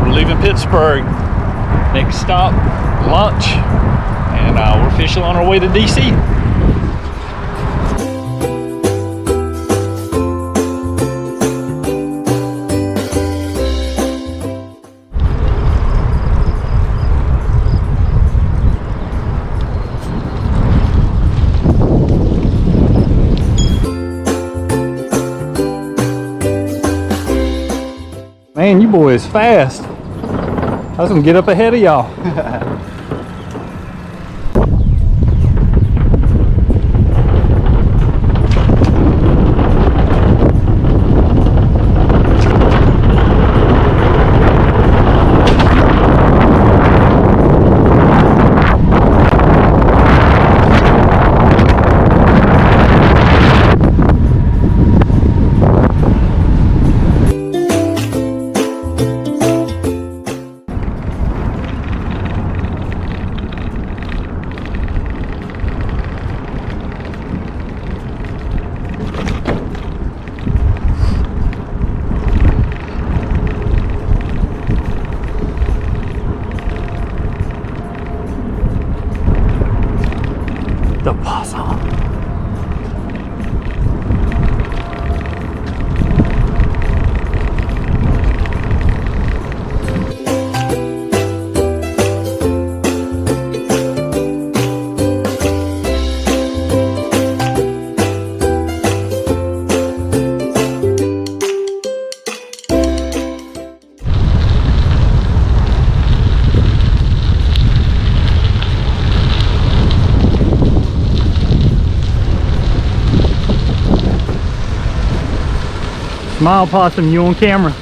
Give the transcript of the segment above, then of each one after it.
We're leaving Pittsburgh. Next stop, lunch, and we're officially on our way to DC. Man, you boys fast. I was gonna get up ahead of y'all. The possum. Smile, possum, you on camera.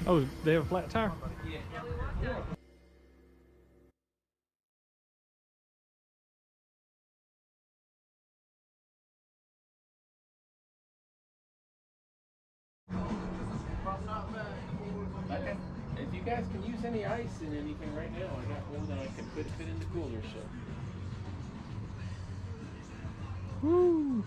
Oh, they have a flat tire? If you guys can use any ice in anything right now, I got one that I can fit in the cooler, so. Woo!